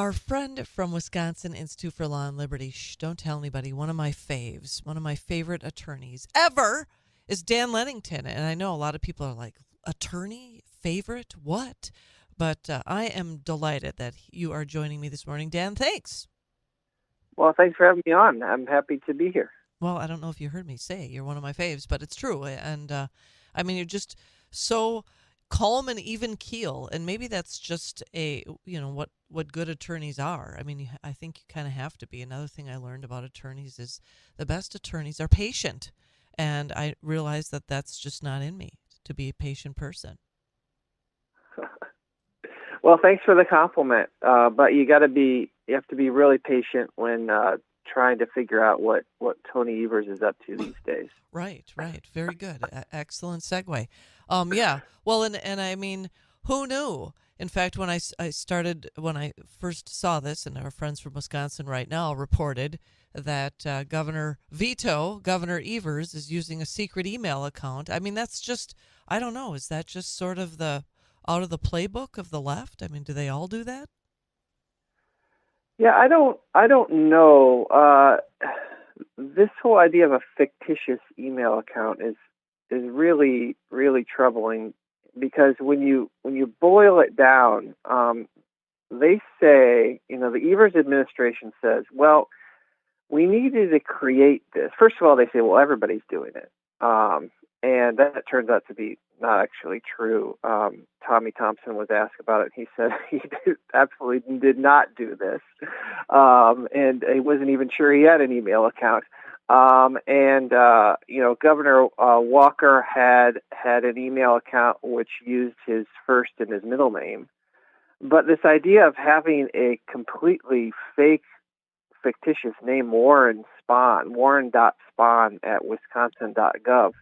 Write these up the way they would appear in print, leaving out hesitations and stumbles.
Our friend from Wisconsin Institute for Law and Liberty, don't tell anybody, one of my faves, one of my favorite attorneys ever is Dan Lennington. And I know a lot of people are like, attorney favorite? What? But I am delighted that you are joining me this morning. Dan, thanks. Well, thanks for having me on. I'm happy to be here. Well, I don't know if you heard me say you're one of my faves, but it's true. And I mean, you're just so calm and even keel. And maybe that's just what good attorneys are. I mean, I think you kind of have to be. Another thing I learned about attorneys is the best attorneys are patient. And I realized that that's just not in me to be a patient person. Well, thanks for the compliment. But you have to be really patient when trying to figure out what Tony Evers is up to these days. Right, right. Very good. Excellent segue. Yeah. Well, and I mean, who knew? In fact, when I first saw this, and our friends from Wisconsin right now reported that Governor Evers is using a secret email account. I mean, that's just, I don't know. Is that just sort of the out of the playbook of the left? I mean, do they all do that? Yeah, I don't know. This whole idea of a fictitious email account is really really troubling because when you boil it down, they say, the Evers administration says, well, we needed to create this. First of all, they say, well, everybody's doing it. And that turns out to be not actually true. Tommy Thompson was asked about it. He said absolutely did not do this. And he wasn't even sure he had an email account. Governor Walker had an email account which used his first and his middle name. But this idea of having a completely fake fictitious name, Warren.Spahn at Wisconsin.gov,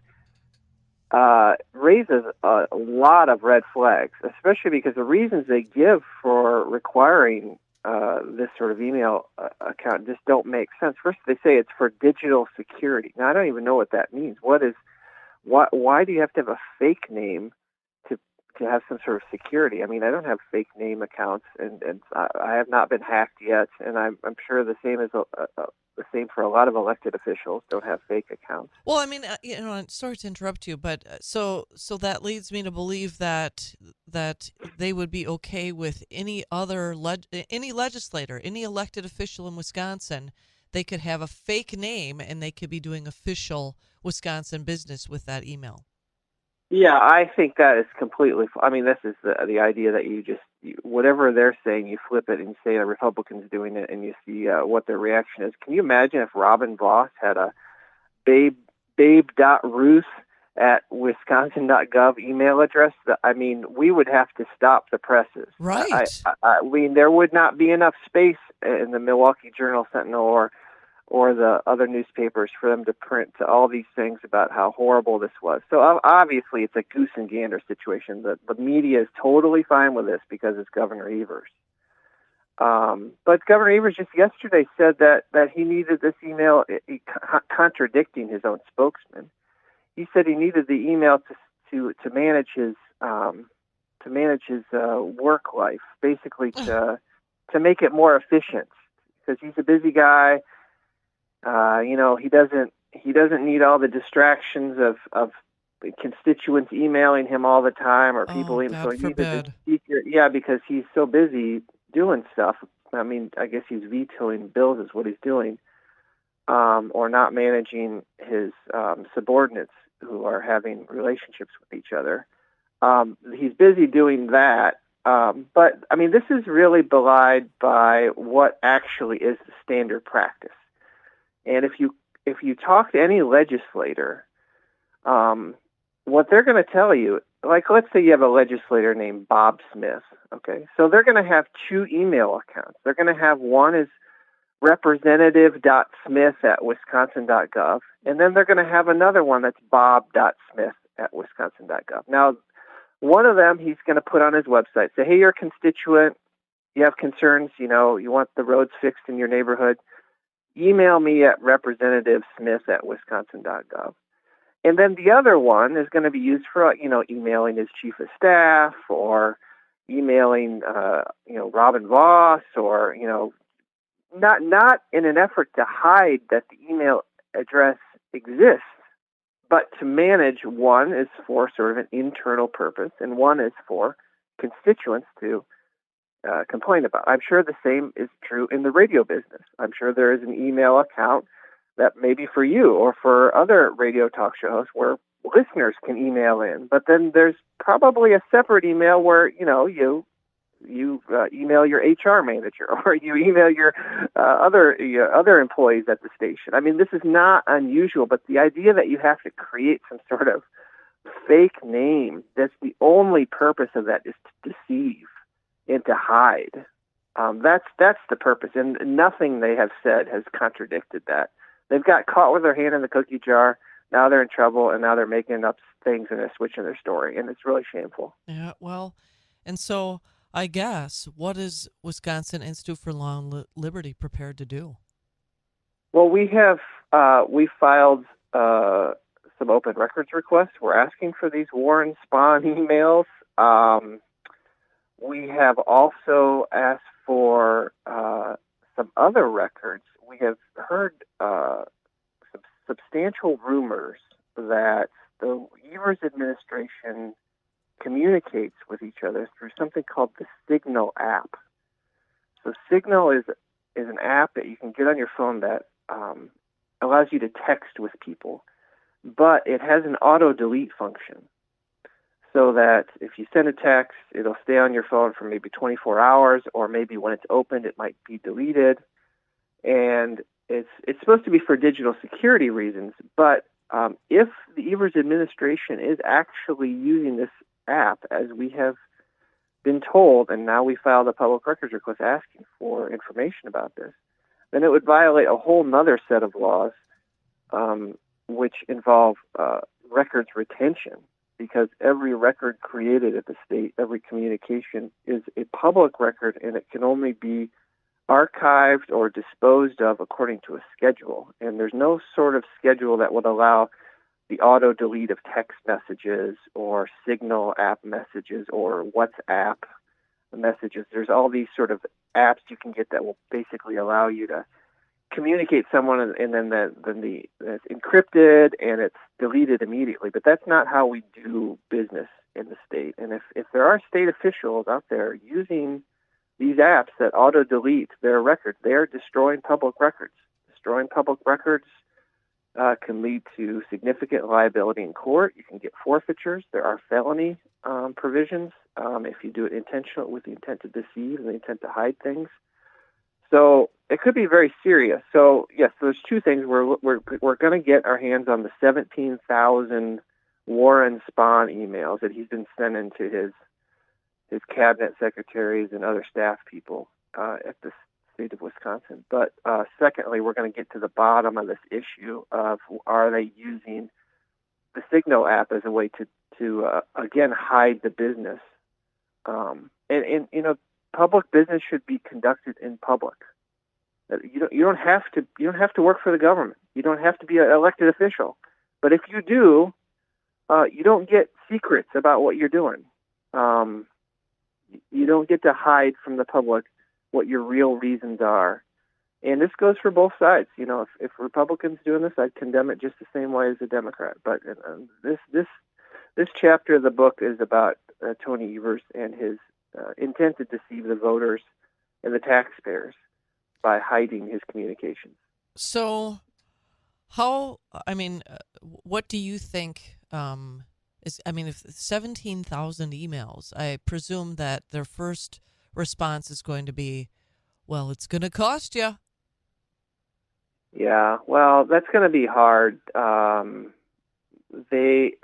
raises a lot of red flags, especially because the reasons they give for requiring this sort of email account just don't make sense. First, they say it's for digital security. Now, I don't even know what that means. Why do you have to have a fake name to have some sort of security? I mean, I don't have fake name accounts, and I have not been hacked yet, and I'm sure the same is the same for a lot of elected officials. Don't have fake accounts. Well, I mean, I'm sorry to interrupt you, but so that leads me to believe that they would be okay with any other any legislator, any elected official in Wisconsin. They could have a fake name and they could be doing official Wisconsin business with that email. Yeah, I think that is completely. I mean, this is the idea that whatever they're saying, you flip it and you say a Republican's doing it, and you see what their reaction is. Can you imagine if Robin Voss had a babe.ruth at wisconsin.gov email address? I mean, we would have to stop the presses. Right. I mean, there would not be enough space in the Milwaukee Journal Sentinel or the other newspapers for them to print all these things about how horrible this was. So obviously it's a goose and gander situation. The media is totally fine with this because it's Governor Evers. But Governor Evers just yesterday said that he needed this email, contradicting his own spokesman. He said he needed the email to manage his work life, basically to make it more efficient, because he's a busy guy. He doesn't need all the distractions of constituents emailing him all the time or people Oh, emailing. So God he needed forbid. because he's so busy doing stuff. I mean, I guess he's vetoing bills is what he's doing, or not managing his subordinates who are having relationships with each other. He's busy doing that. But I mean, this is really belied by what actually is the standard practice. And if you talk to any legislator, what they're going to tell you, like let's say you have a legislator named Bob Smith, okay? So they're going to have two email accounts. They're going to have one is representative.smith at wisconsin.gov, and then they're going to have another one that's bob.smith at wisconsin.gov. Now, one of them he's going to put on his website, say, hey, you're a constituent, you have concerns, you want the roads fixed in your neighborhood, email me at representativesmith at wisconsin.gov. And then the other one is going to be used for, emailing his chief of staff or, emailing, Robin Voss, or not in an effort to hide that the email address exists, but to manage. One is for sort of an internal purpose, and one is for constituents to complain about. I'm sure the same is true in the radio business. I'm sure there is an email account that maybe for you or for other radio talk show hosts where listeners can email in. But then there's probably a separate email where you email your HR manager or you email your other employees at the station. I mean, this is not unusual, but the idea that you have to create some sort of fake name, that's the only purpose of that, is to deceive and to hide. That's the purpose, and nothing they have said has contradicted that. They've got caught with their hand in the cookie jar. Now they're in trouble, and now they're making up things and they're switching their story, and it's really shameful. Yeah, well, and so I guess what is Wisconsin Institute for Law and Liberty prepared to do? Well, we filed some open records requests. We're asking for these Warren Spahn emails. We have also asked for some other records. We have heard some substantial rumors that the Evers administration communicates with each other through something called the Signal app. So Signal is an app that you can get on your phone that allows you to text with people, but it has an auto-delete function. So that if you send a text, it'll stay on your phone for maybe 24 hours, or maybe when it's opened, it might be deleted. And it's supposed to be for digital security reasons. But if the Evers administration is actually using this app, as we have been told, and now we filed a public records request asking for information about this, then it would violate a whole nother set of laws, which involve records retention. Because every record created at the state, every communication is a public record, and it can only be archived or disposed of according to a schedule. And there's no sort of schedule that would allow the auto-delete of text messages or Signal app messages or WhatsApp messages. There's all these sort of apps you can get that will basically allow you to communicate someone, and then it's encrypted and it's deleted immediately. But that's not how we do business in the state. And if there are state officials out there using these apps that auto-delete their records, they are destroying public records. Destroying public records can lead to significant liability in court. You can get forfeitures. There are felony provisions if you do it intentionally, with the intent to deceive and the intent to hide things. So it could be very serious. So yes, there's two things. We're going to get our hands on the 17,000 Warren Spahn emails that he's been sending to his cabinet secretaries and other staff people at the state of Wisconsin. But secondly, we're going to get to the bottom of this issue of, are they using the Signal app as a way to again hide the business? And public business should be conducted in public. You don't have to work for the government. You don't have to be an elected official. But if you do, you don't get secrets about what you're doing. You don't get to hide from the public what your real reasons are. And this goes for both sides. If Republicans doing this, I'd condemn it just the same way as a Democrat. But this chapter of the book is about Tony Evers and his intent to deceive the voters and the taxpayers by hiding his communications. So, what do you think if 17,000 emails, I presume that their first response is going to be, well, it's going to cost you. Yeah, well, that's going to be hard. They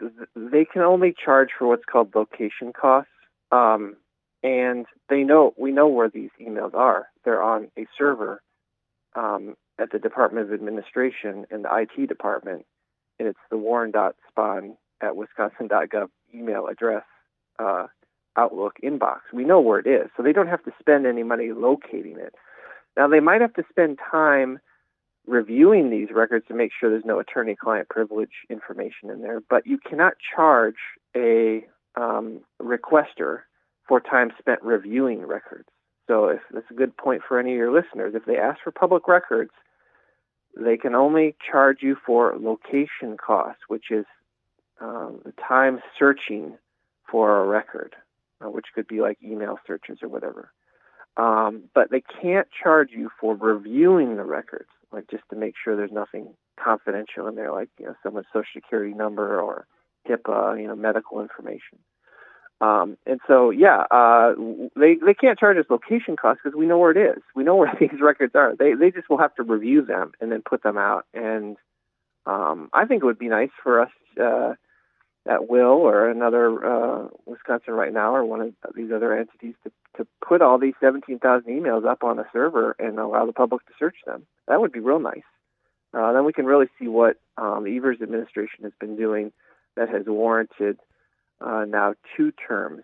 can only charge for what's called location costs. And we know where these emails are. They're on a server at the Department of Administration in the IT department, and it's the warren.spahn@wisconsin.gov email address Outlook inbox. We know where it is, so they don't have to spend any money locating it. Now, they might have to spend time reviewing these records to make sure there's no attorney-client privilege information in there, but you cannot charge a requester for time spent reviewing records. So if that's a good point for any of your listeners, if they ask for public records, they can only charge you for location costs, which is the time searching for a record, which could be like email searches or whatever. But they can't charge you for reviewing the records, like just to make sure there's nothing confidential in there, like someone's social security number or HIPAA, medical information. And so, they can't charge us location costs because we know where it is. We know where these records are. They just will have to review them and then put them out. And I think it would be nice for us at Will or another Wisconsin Right Now or one of these other entities to put all these 17,000 emails up on a server and allow the public to search them. That would be real nice. Then we can really see what the Evers administration has been doing that has warranted now 2 terms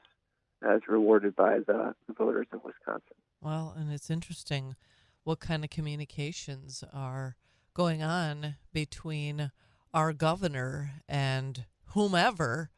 as rewarded by the voters of Wisconsin. Well, and it's interesting what kind of communications are going on between our governor and whomever,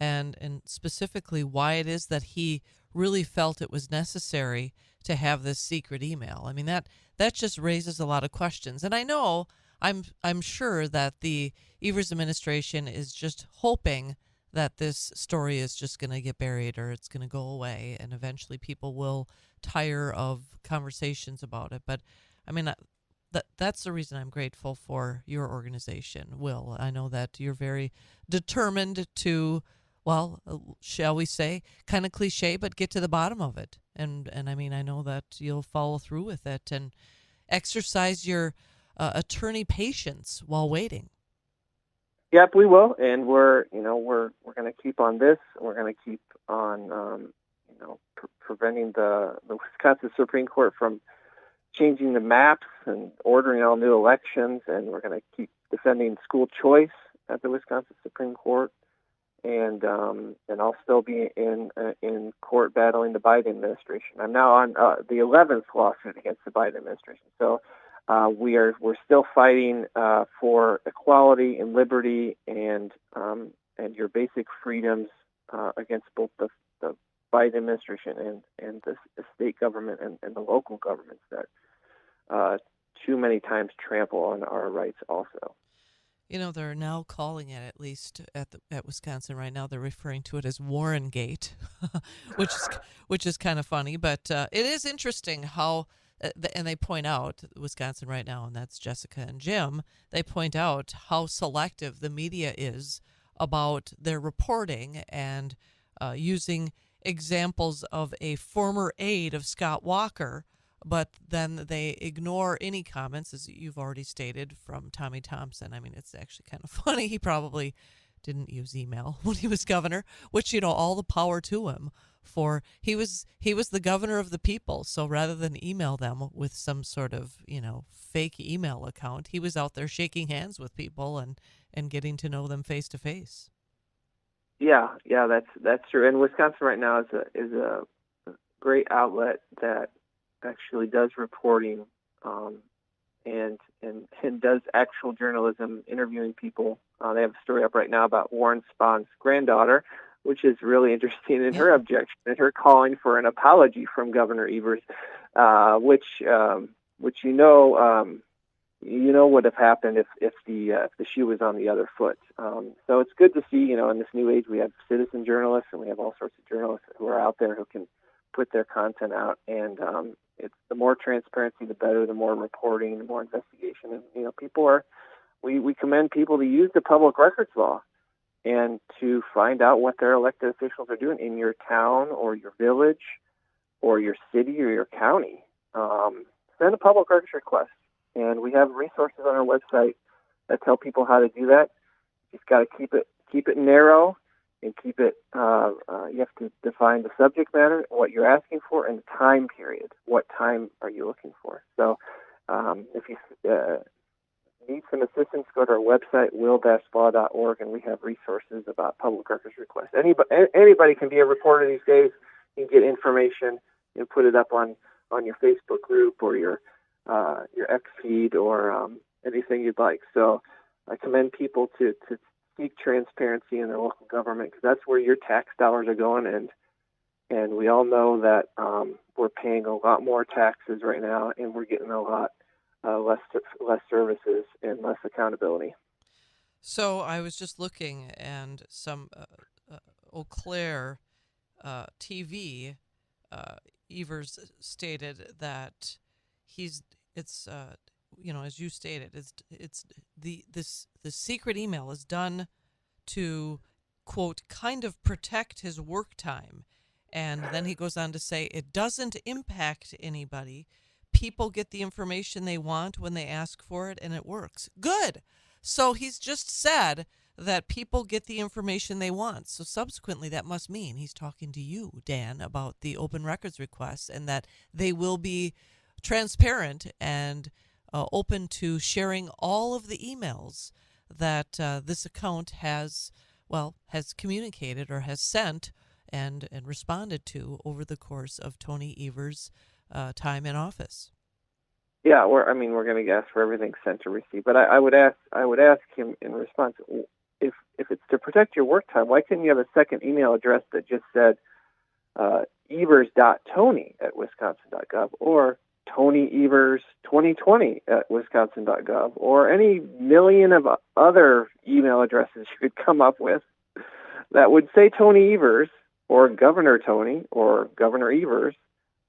and specifically why it is that he really felt it was necessary to have this secret email. I mean, that just raises a lot of questions. And I know, I'm sure that the Evers administration is just hoping that this story is just going to get buried or it's going to go away, and eventually people will tire of conversations about it. But I mean, that's the reason I'm grateful for your organization, Will. I know that you're very determined to, well, shall we say, kind of cliche, but get to the bottom of it. And I mean, I know that you'll follow through with it and exercise your attorney patience while waiting. Yep, we will, and we're going to keep on this. We're going to keep on preventing the Wisconsin Supreme Court from changing the maps and ordering all new elections, and we're going to keep defending school choice at the Wisconsin Supreme Court, and I'll still be in court battling the Biden administration. I'm now on the 11th lawsuit against the Biden administration. So we're still fighting for equality and liberty and your basic freedoms against both the Biden administration and the state government and the local governments that too many times trample on our rights also. They're now calling it, at least at Wisconsin right now, they're referring to it as Warrengate, which is kind of funny. But it is interesting how, and they point out, Wisconsin Right Now, and that's Jessica and Jim, they point out how selective the media is about their reporting and using examples of a former aide of Scott Walker, but then they ignore any comments, as you've already stated, from Tommy Thompson. I mean, it's actually kind of funny. He probably didn't use email when he was governor, which, all the power to him. For he was the governor of the people, so rather than email them with some sort of fake email account, he was out there shaking hands with people and getting to know them face to face. Yeah, that's true. And Wisconsin Right Now is a great outlet that actually does reporting and does actual journalism, interviewing people. They have a story up right now about Warren Spahn's granddaughter, which is really interesting in her objection and her calling for an apology from Governor Evers, which would have happened if the shoe was on the other foot. So it's good to see, in this new age we have citizen journalists and we have all sorts of journalists who are out there who can put their content out, and it's the more transparency, the better. The more reporting, the more investigation, and we commend people to use the public records law and to find out what their elected officials are doing in your town or your village or your city or your county. Send a public records request, and we have resources on our website that tell people how to do that. You just got to keep it narrow. And keep it, you have to define the subject matter, what you're asking for, and the time period. What time are you looking for? So if you need some assistance, go to our website, will-law.org, and we have resources about public records requests. Anybody can be a reporter these days. You can get information and put it up on your Facebook group or your X feed or anything you'd like. So I commend people to seek transparency in their local government, because that's where your tax dollars are going, and And we all know that we're paying a lot more taxes right now, and we're getting a lot less services and less accountability. So I was just looking, and some Eau Claire TV, Evers stated that he's it's as you stated, it's the secret email is done to, quote, kind of protect his work time. And then he goes on to say it doesn't impact anybody. People get the information they want when they ask for it, and it works. Good. So he's just said that people get the information they want. So subsequently, that must mean he's talking to you, Dan, about the open records requests, and that they will be transparent and open to sharing all of the emails that this account has communicated or has sent and responded to over the course of Tony Evers' time in office. Yeah, we're going to ask for everything sent to receive. But I would ask him in response, if it's to protect your work time, why couldn't you have a second email address that just said evers.tony@wisconsin.gov or Tony Evers 2020@wisconsin.gov or any million of other email addresses you could come up with that would say Tony Evers or Governor Tony or Governor Evers,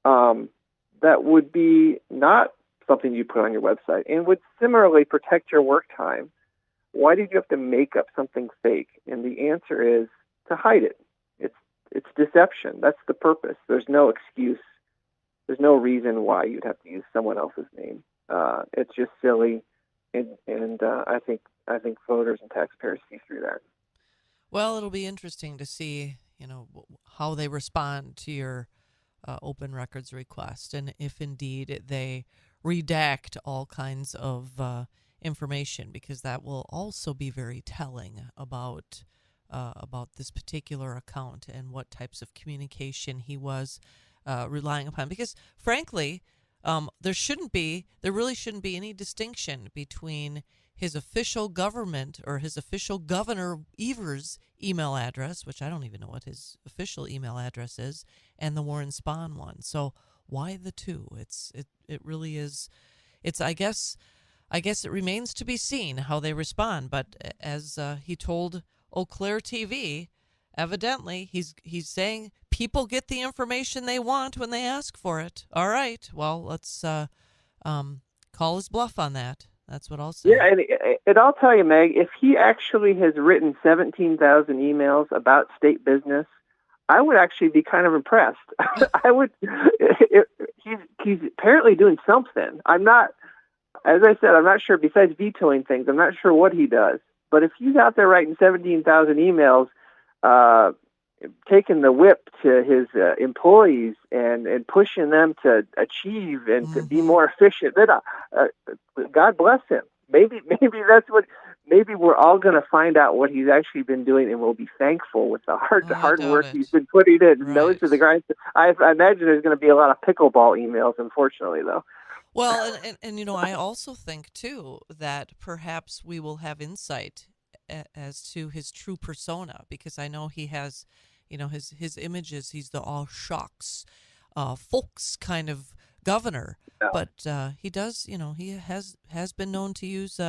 that would be not something you put on your website and would similarly protect your work time. Why did you have to make up something fake? And the answer is to hide it. It's deception. That's the purpose. There's no excuse. There's no reason why you'd have to use someone else's name. It's just silly, and I think voters and taxpayers see through that. Well, it'll be interesting to see, how they respond to your open records request, and if indeed they redact all kinds of information, because that will also be very telling about this particular account and what types of communication he was relying upon. Because frankly, there really shouldn't be any distinction between his official government or his official Governor Evers email address, which I don't even know what his official email address is, and the Warren Spahn one. So why the two? It really is. I guess it remains to be seen how they respond. But as he told Eau Claire TV, evidently he's saying people get the information they want when they ask for it. All right. Well, let's call his bluff on that. That's what I'll say. Yeah, and I'll tell you, Meg, if he actually has written 17,000 emails about state business, I would actually be kind of impressed. I would. He's apparently doing something. I'm not, as I said, I'm not sure. Besides vetoing things, I'm not sure what he does. But if he's out there writing 17,000 emails, taking the whip to his employees and pushing them to achieve and to be more efficient, then God bless him. Maybe that's what. Maybe we're all going to find out what he's actually been doing, and we'll be thankful with the hard work he's been putting in. Right. Nose to the grind. I imagine there's going to be a lot of pickleball emails, unfortunately, though. Well, and I also think too that perhaps we will have insight as to his true persona, because I know he has, his images. He's the all shocks, folks kind of governor, Yeah. but he does, he has been known to use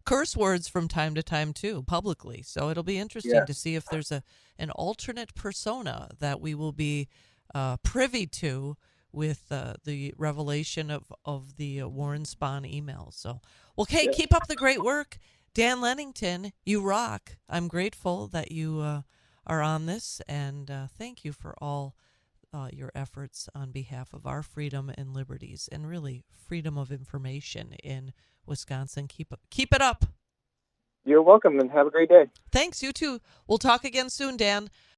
curse words from time to time too, publicly. So it'll be interesting to see if there's an alternate persona that we will be privy to with the revelation of the Warren Spahn emails. So, okay, keep up the great work, Dan Lennington. You rock. I'm grateful that you are on this, and thank you for all your efforts on behalf of our freedom and liberties, and really freedom of information in Wisconsin. Keep it up. You're welcome, and have a great day. Thanks, you too. We'll talk again soon, Dan.